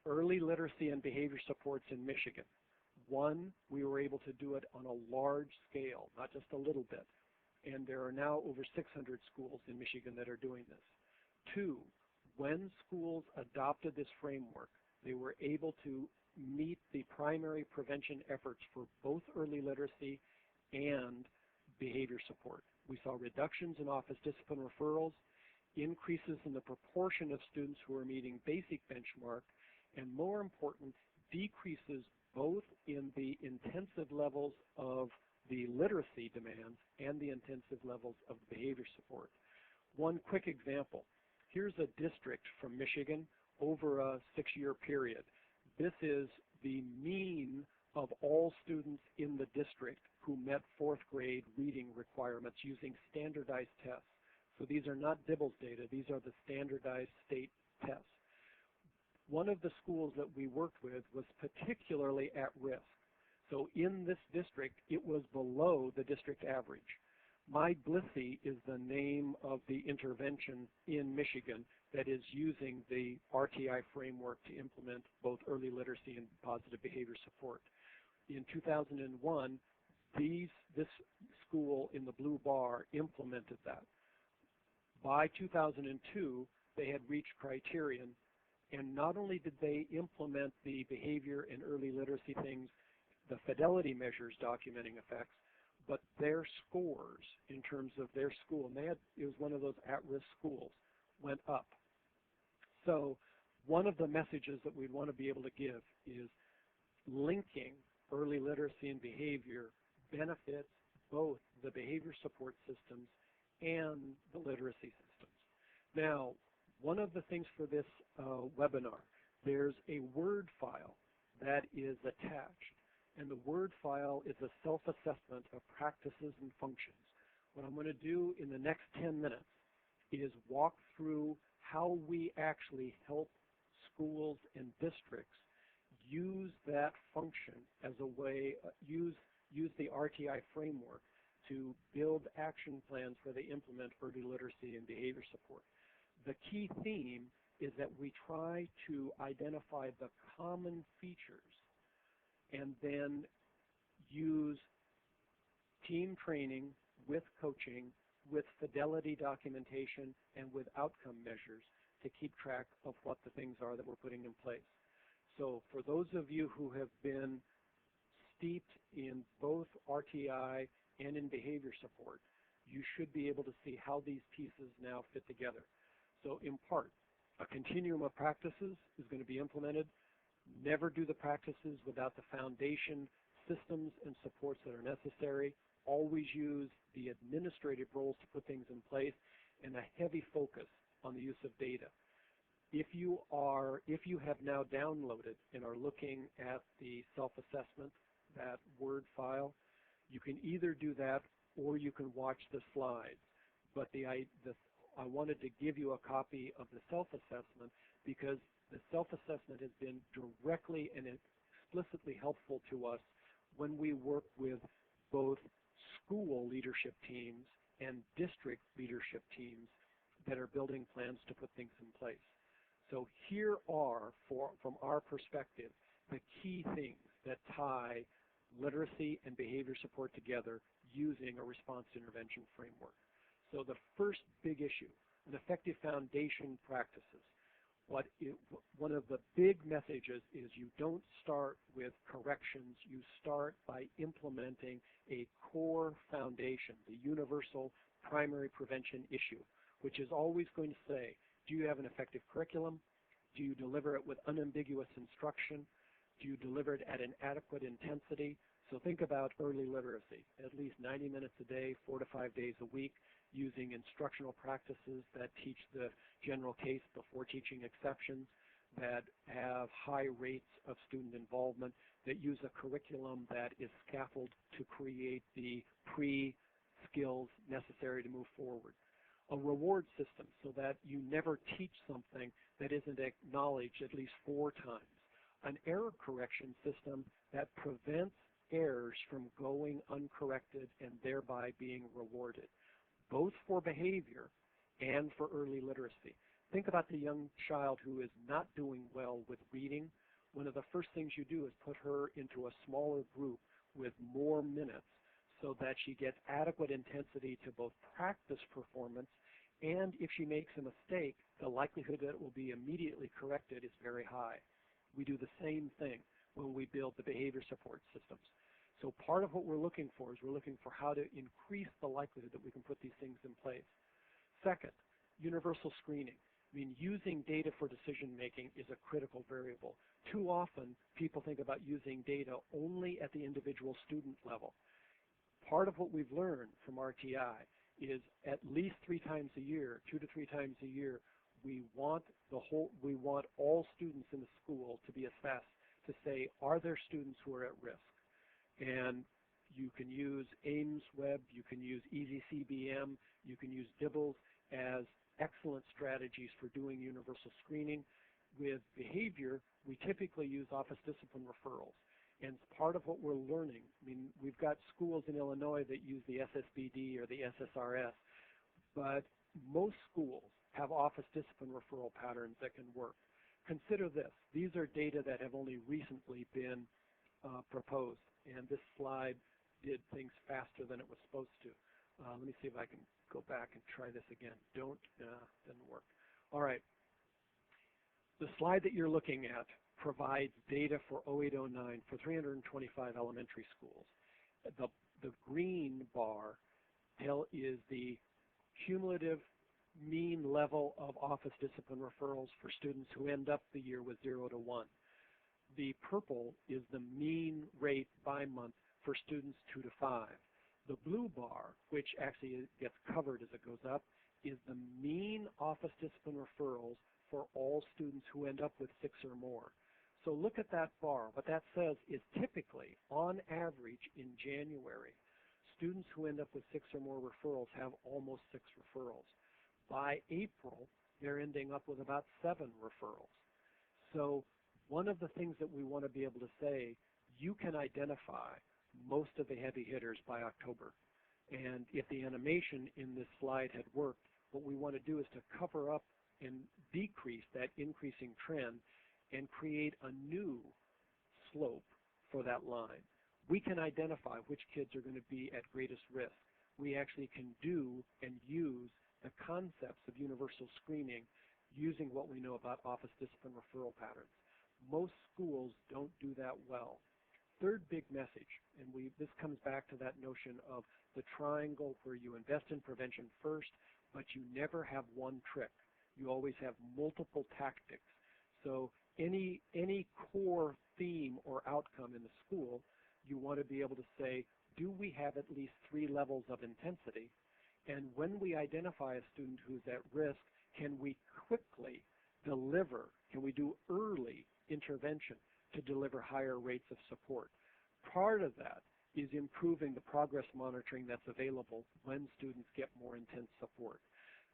early literacy and behavior supports in Michigan, 1, we were able to do it on a large scale, not just a little bit. And there are now over 600 schools in Michigan that are doing this. 2, when schools adopted this framework, they were able to meet the primary prevention efforts for both early literacy and behavior support. We saw reductions in office discipline referrals, increases in the proportion of students who are meeting basic benchmark, and more important, decreases both in the intensive levels of the literacy demands and the intensive levels of behavior support. One quick example. Here's a district from Michigan over a 6-year period. This is the mean of all students in the district who met 4th grade reading requirements using standardized tests. So these are not DIBELS data, these are the standardized state tests. One of the schools that we worked with was particularly at risk. So in this district, it was below the district average. My Blissey is the name of the intervention in Michigan that is using the RTI framework to implement both early literacy and positive behavior support. In 2001, this school in the blue bar implemented that. By 2002, they had reached criterion, and not only did they implement the behavior and early literacy things, the fidelity measures documenting effects, but their scores in terms of their school, and it was one of those at-risk schools, went up. So one of the messages that we'd want to be able to give is linking early literacy and behavior benefits both the behavior support systems and the literacy systems. Now, one of the things for this webinar, there's a Word file that is attached. And the Word file is a self-assessment of practices and functions. What I'm going to do in the next 10 minutes is walk through how we actually help schools and districts use that function as a way, use the RTI framework to build action plans where they implement early literacy and behavior support. The key theme is that we try to identify the common features and then use team training with coaching, with fidelity documentation, and with outcome measures to keep track of what the things are that we're putting in place. So for those of you who have been steeped in both RTI and in behavior support, you should be able to see how these pieces now fit together. So in part, a continuum of practices is going to be implemented. Never do the practices without the foundation systems and supports that are necessary. Always use the administrative roles to put things in place, and a heavy focus on the use of data. If you have now downloaded and are looking at the self-assessment, that Word file, you can either do that or you can watch the slides. But I wanted to give you a copy of the self-assessment because the self-assessment has been directly and explicitly helpful to us when we work with both school leadership teams and district leadership teams that are building plans to put things in place. So here are, from our perspective, the key things that tie literacy and behavior support together using a response intervention framework. So the first big issue, an effective foundation practices. One of the big messages is you don't start with corrections, you start by implementing a core foundation, the universal primary prevention issue, which is always going to say, do you have an effective curriculum? Do you deliver it with unambiguous instruction? Do you deliver it at an adequate intensity? So think about early literacy, at least 90 minutes a day, 4 to 5 days a week, using instructional practices that teach the general case before teaching exceptions, that have high rates of student involvement, that use a curriculum that is scaffolded to create the pre-skills necessary to move forward. A reward system so that you never teach something that isn't acknowledged at least 4 times. An error correction system that prevents errors from going uncorrected and thereby being rewarded, both for behavior and for early literacy. Think about the young child who is not doing well with reading. One of the first things you do is put her into a smaller group with more minutes so that she gets adequate intensity to both practice performance, and if she makes a mistake, the likelihood that it will be immediately corrected is very high. We do the same thing when we build the behavior support systems. So part of what we're looking for is we're looking for how to increase the likelihood that we can put these things in place. Second, universal screening. I mean, using data for decision making is a critical variable. Too often, people think about using data only at the individual student level. Part of what we've learned from RTI is at least 3 times a year, 2 to 3 times a year, we want all students in the school to be assessed to say, are there students who are at risk? And you can use Ames Web, you can use EasyCBM, you can use DIBBLES as excellent strategies for doing universal screening. With behavior, we typically use office discipline referrals. And part of what we're learning, I mean, we've got schools in Illinois that use the SSBD or the SSRS, but most schools have office discipline referral patterns that can work. Consider this. These are data that have only recently been proposed, and this slide did things faster than it was supposed to. Let me see if I can go back and try this again. Didn't work. All right. The slide that you're looking at provides data for 0809 for 325 elementary schools. The green bar is the cumulative mean level of office discipline referrals for students who end up the year with 0 to 1. The purple is the mean rate by month for students 2 to 5. The blue bar, which actually gets covered as it goes up, is the mean office discipline referrals for all students who end up with 6 or more. So look at that bar. What that says is typically, on average, in January, students who end up with 6 or more referrals have almost 6 referrals. By April, they're ending up with about 7 referrals. So one of the things that we want to be able to say, you can identify most of the heavy hitters by October. And if the animation in this slide had worked, what we want to do is to cover up and decrease that increasing trend and create a new slope for that line. We can identify which kids are going to be at greatest risk. We actually can do and use the concepts of universal screening using what we know about office discipline referral patterns. Most schools don't do that well. Third big message, and this comes back to that notion of the triangle where you invest in prevention first, but you never have one trick. You always have multiple tactics. So any core theme or outcome in the school, you want to be able to say, do we have at least 3 levels of intensity? And when we identify a student who's at risk, can we quickly deliver, can we do early intervention to deliver higher rates of support? Part of that is improving the progress monitoring that's available when students get more intense support.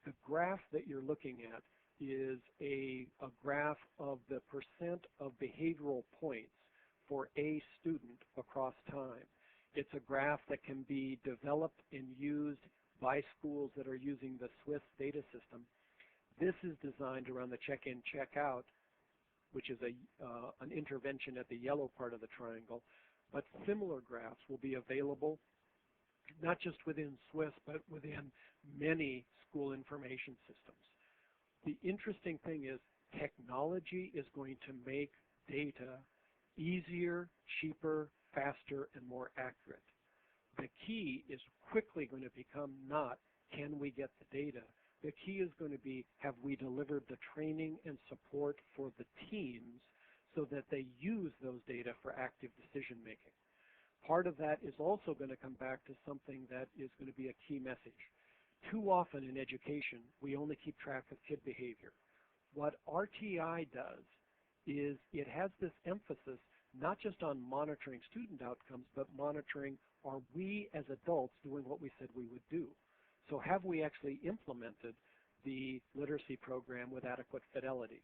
The graph that you're looking at is a graph of the percent of behavioral points for a student across time. It's a graph that can be developed and used by schools that are using the Swiss data system. This is designed around the check-in, check-out, which is an intervention at the yellow part of the triangle. But similar graphs will be available not just within Swiss, but within many school information systems. The interesting thing is technology is going to make data easier, cheaper, faster, and more accurate. The key is quickly going to become not, can we get the data? The key is going to be, have we delivered the training and support for the teams so that they use those data for active decision making? Part of that is also going to come back to something that is going to be a key message. Too often in education, we only keep track of kid behavior. What RTI does is it has this emphasis not just on monitoring student outcomes, but monitoring, are we as adults doing what we said we would do? So have we actually implemented the literacy program with adequate fidelity?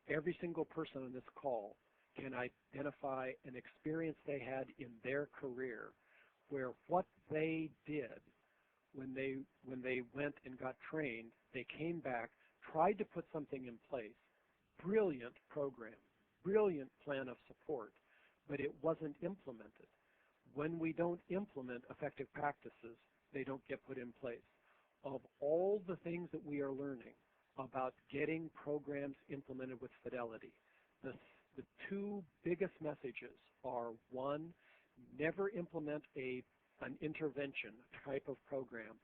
Every single person on this call can identify an experience they had in their career where what they did when they went and got trained, they came back, tried to put something in place, brilliant program, brilliant plan of support, but it wasn't implemented. When we don't implement effective practices, they don't get put in place. Of all the things that we are learning about getting programs implemented with fidelity, the 2 biggest messages are, 1, never implement an intervention type of program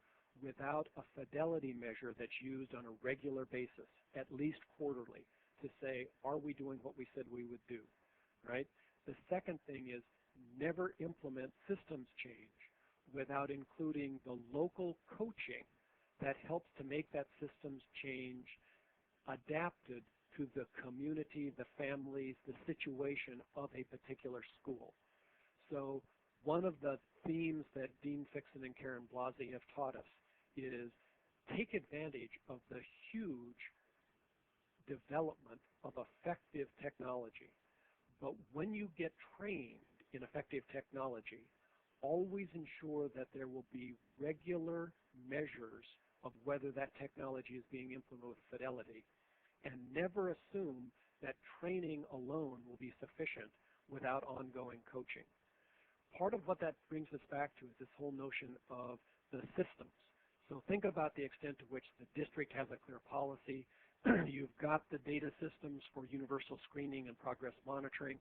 without a fidelity measure that's used on a regular basis, at least quarterly, to say, are we doing what we said we would do, right? The second thing is never implement systems change without including the local coaching that helps to make that systems change adapted to the community, the families, the situation of a particular school. So one of the themes that Dean Fixon and Karen Blasey have taught us is take advantage of the huge development of effective technology. But when you get trained in effective technology, always ensure that there will be regular measures of whether that technology is being implemented with fidelity, and never assume that training alone will be sufficient without ongoing coaching. Part of what that brings us back to is this whole notion of the systems. So think about the extent to which the district has a clear policy. You've got the data systems for universal screening and progress monitoring.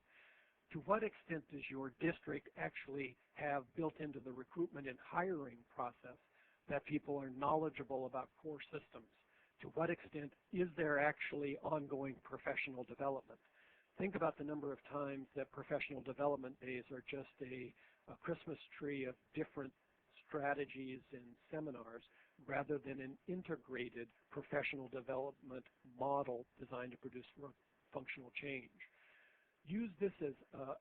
To what extent does your district actually have built into the recruitment and hiring process that people are knowledgeable about core systems? To what extent is there actually ongoing professional development? Think about the number of times that professional development days are just a Christmas tree of different strategies and seminars rather than an integrated professional development model designed to produce functional change. use this as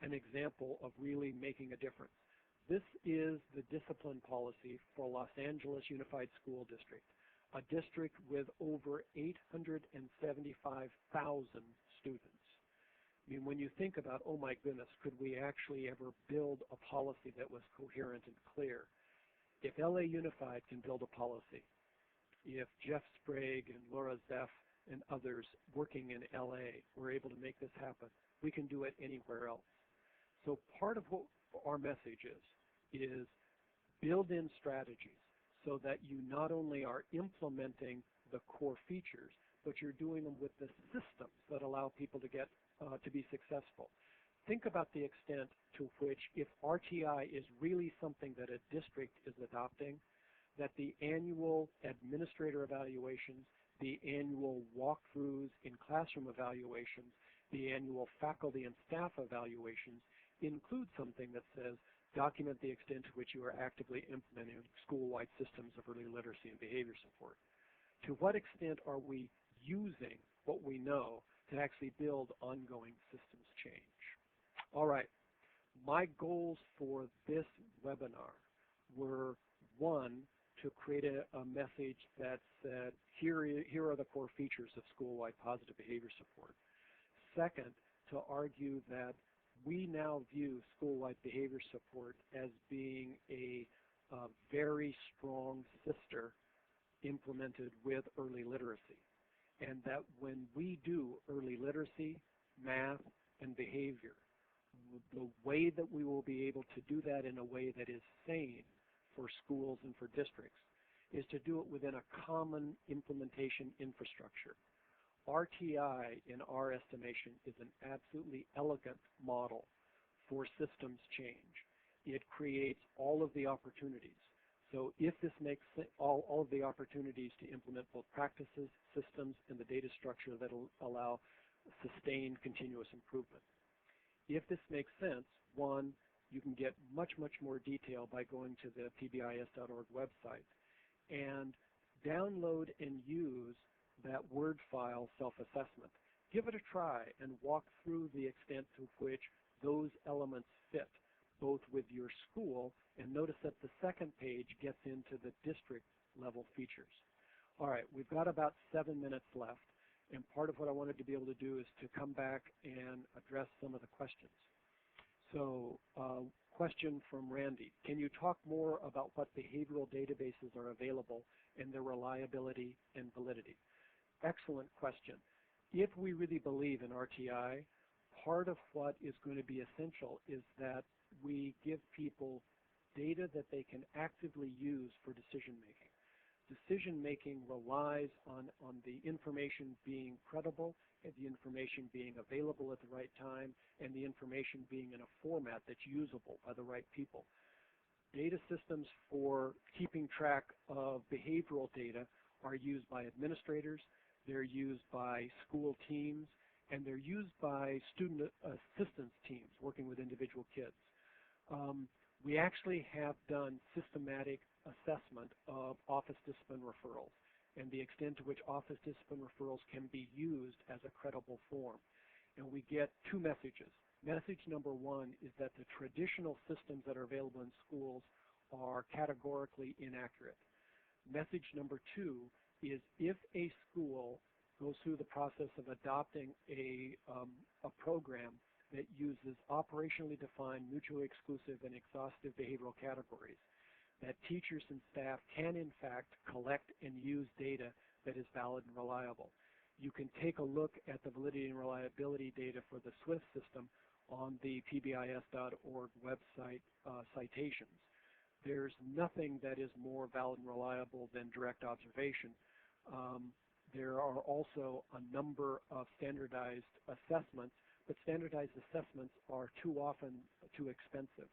an example of really making a difference. This is the discipline policy for Los Angeles Unified School District, a district with over 875,000 students. I mean, when you think about, oh my goodness, could we actually ever build a policy that was coherent and clear? If LA Unified can build a policy, if Jeff Sprague and Laura Zeff and others working in LA were able to make this happen, we can do it anywhere else. So part of what our message is build in strategies so that you not only are implementing the core features, but you're doing them with the systems that allow people to get to be successful. Think about the extent to which, if RTI is really something that a district is adopting, that the annual administrator evaluations, the annual walkthroughs in classroom evaluations, the annual faculty and staff evaluations include something that says, document the extent to which you are actively implementing school-wide systems of early literacy and behavior support. To what extent are we using what we know to actually build ongoing systems change? All right, my goals for this webinar were, one, to create a message that said, here are the core features of school-wide positive behavior support. Second, to argue that we now view school-wide behavior support as being a very strong sister implemented with early literacy, and that when we do early literacy, math, and behavior, the way that we will be able to do that in a way that is sane for schools and for districts is to do it within a common implementation infrastructure. RTI, in our estimation, is an absolutely elegant model for systems change. It creates all of the opportunities. So if this makes all of the opportunities to implement both practices, systems, and the data structure that will allow sustained continuous improvement. If this makes sense, one, you can get much, much more detail by going to the pbis.org website and download and use that Word file self-assessment. Give it a try and walk through the extent to which those elements fit, both with your school, and notice that the second page gets into the district level features. All right, we've got about 7 minutes left, and part of what I wanted to be able to do is to come back and address some of the questions. So, question from Randy. Can you talk more about what behavioral databases are available and their reliability and validity? Excellent question. If we really believe in RTI, part of what is going to be essential is that we give people data that they can actively use for decision making. Decision making relies on the information being credible, and the information being available at the right time, and the information being in a format that's usable by the right people. Data systems for keeping track of behavioral data are used by administrators, they're used by school teams, and they're used by student assistance teams working with individual kids. We actually have done systematic assessment of office discipline referrals and the extent to which office discipline referrals can be used as a credible form. And we get two messages. Message number one is that the traditional systems that are available in schools are categorically inaccurate. Message number two is if a school goes through the process of adopting a program that uses operationally defined, mutually exclusive, and exhaustive behavioral categories, that teachers and staff can in fact collect and use data that is valid and reliable. You can take a look at the validity and reliability data for the SWIFT system on the pbis.org website citations. There's nothing that is more valid and reliable than direct observation. There are also a number of standardized assessments, but standardized assessments are too often too expensive.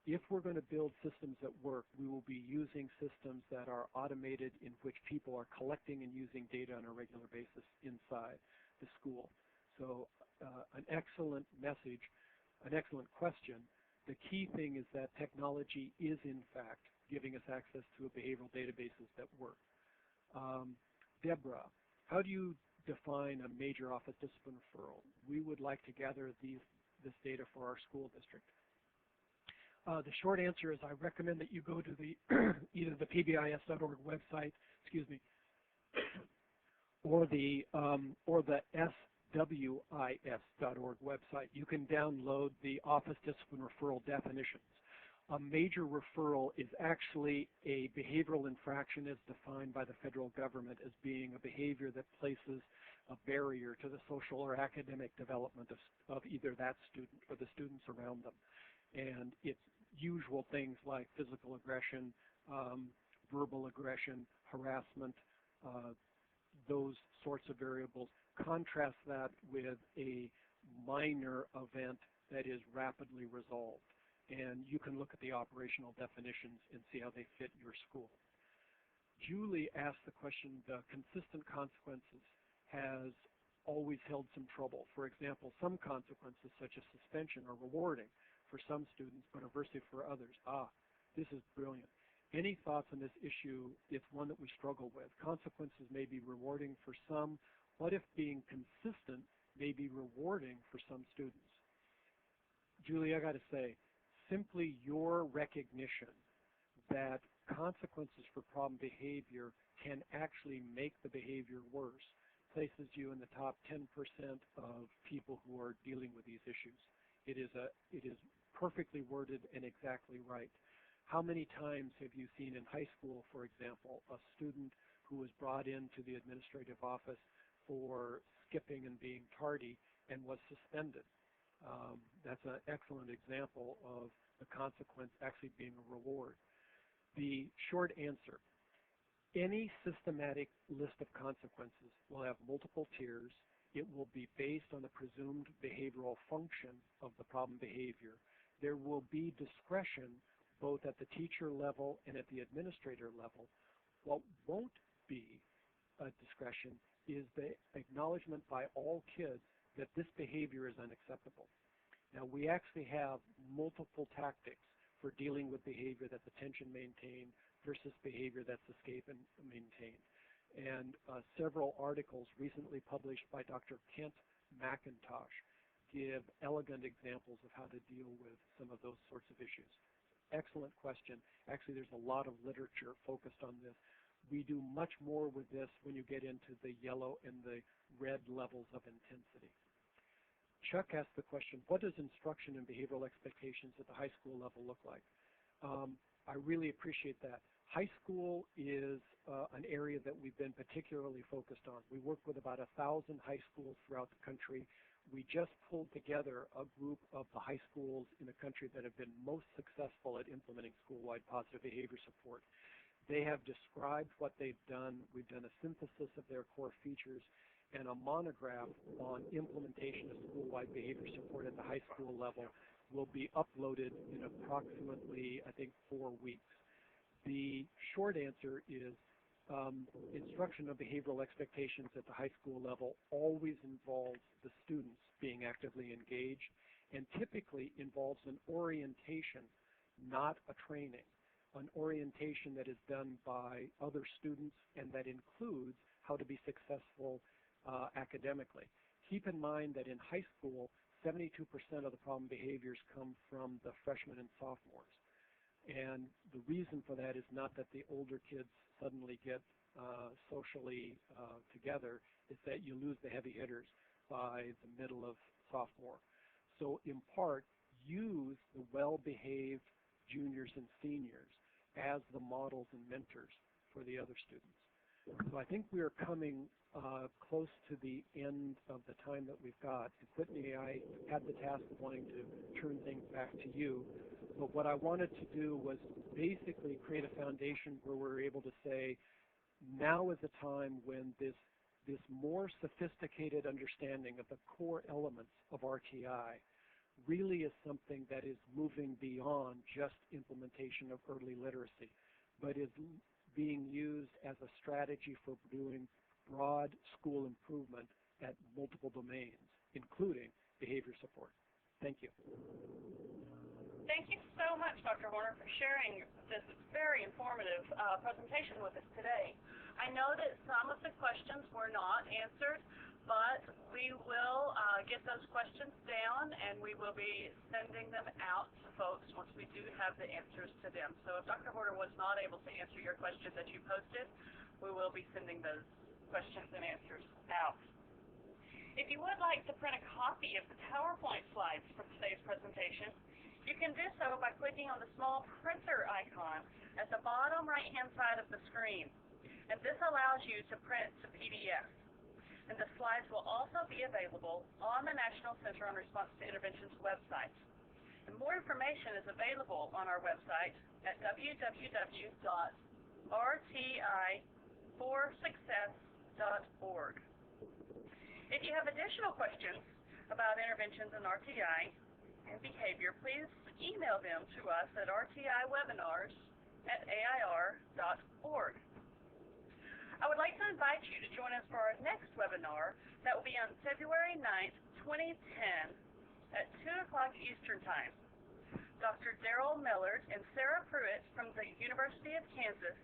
If we're going to build systems that work, we will be using systems that are automated, in which people are collecting and using data on a regular basis inside the school. So an excellent message, an excellent question. The key thing is that technology is in fact giving us access to behavioral databases that work. Deborah, how do you define a major office discipline referral? We would like to gather these this data for our school district. The short answer is I recommend that you go to the either the pbis.org website, excuse me, or the SWIS.org website. You can download the Office Discipline Referral definitions. A major referral is actually a behavioral infraction as defined by the federal government as being a behavior that places a barrier to the social or academic development of either that student or the students around them. And it's usual things like physical aggression, verbal aggression, harassment, those sorts of variables. Contrast that with a minor event that is rapidly resolved. And you can look at the operational definitions and see how they fit your school. Julie asked the question, the consistent consequences has always held some trouble. For example, some consequences such as suspension are rewarding for some students, but adversive for others. This is brilliant. Any thoughts on this issue? It's one that we struggle with. Consequences may be rewarding for some. What if being consistent may be rewarding for some students? Julie, I got to say, simply your recognition that consequences for problem behavior can actually make the behavior worse places you in the top 10% of people who are dealing with these issues. It is perfectly worded and exactly right. How many times have you seen in high school, for example, a student who was brought into the administrative office for skipping and being tardy and was suspended? That's an excellent example of the consequence actually being a reward. The short answer, any systematic list of consequences will have multiple tiers. It will be based on the presumed behavioral function of the problem behavior. There will be discretion both at the teacher level and at the administrator level. What won't be a discretion is the acknowledgement by all kids that this behavior is unacceptable. Now, we actually have multiple tactics for dealing with behavior that's attention maintained versus behavior that's escape and maintained. And several articles recently published by Dr. Kent McIntosh give elegant examples of how to deal with some of those sorts of issues. Excellent question. Actually, there's a lot of literature focused on this. We do much more with this when you get into the yellow and the red levels of intensity. Chuck asked the question, what does instruction and behavioral expectations at the high school level look like? I really appreciate that. High school is an area that we've been particularly focused on. We work with about 1,000 high schools throughout the country. We just pulled together a group of the high schools in the country that have been most successful at implementing school-wide positive behavior support. They have described what they've done. We've done a synthesis of their core features and a monograph on implementation of school-wide behavior support at the high school level will be uploaded in approximately, I think, 4 weeks. The short answer is instruction of behavioral expectations at the high school level always involves the students being actively engaged and typically involves an orientation, not a training. An orientation that is done by other students and that includes how to be successful academically. Keep in mind that in high school, 72% of the problem behaviors come from the freshmen and sophomores. And the reason for that is not that the older kids suddenly get socially together, it's that you lose the heavy hitters by the middle of sophomore. So in part, use the well-behaved juniors and seniors as the models and mentors for the other students. So I think we are coming close to the end of the time that we've got. And Whitney, I had the task of wanting to turn things back to you. But what I wanted to do was basically create a foundation where we're able to say, now is the time when this more sophisticated understanding of the core elements of RTI really is something that is moving beyond just implementation of early literacy, but is being used as a strategy for doing broad school improvement at multiple domains, including behavior support. Thank you. Thank you so much, Dr. Warner, for sharing this very informative presentation with us today. I know that some of the questions were not answered, but we will get those questions down, and we will be sending them out to folks once we do have the answers to them. So if Dr. Horner was not able to answer your question that you posted, we will be sending those questions and answers out. If you would like to print a copy of the PowerPoint slides from today's presentation, you can do so by clicking on the small printer icon at the bottom right-hand side of the screen. And this allows you to print to PDF. And the slides will also be available on the National Center on Response to Intervention's website. And more information is available on our website at www.rti4success.org. If you have additional questions about interventions in RTI and behavior, please email them to us at rtiwebinars@air.org. I would like to invite you to join us for our next webinar that will be on February 9th, 2010 at 2 o'clock Eastern Time. Dr. Daryl Millard and Sarah Pruitt from the University of Kansas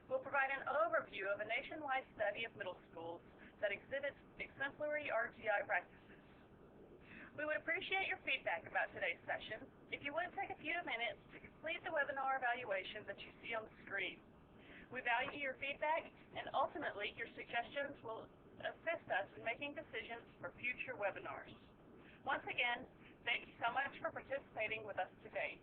will provide an overview of a nationwide study of middle schools that exhibits exemplary RTI practices. We would appreciate your feedback about today's session. If you would take a few minutes to complete the webinar evaluation that you see on the screen. We value your feedback, and ultimately your suggestions will assist us in making decisions for future webinars. Once again, thank you so much for participating with us today.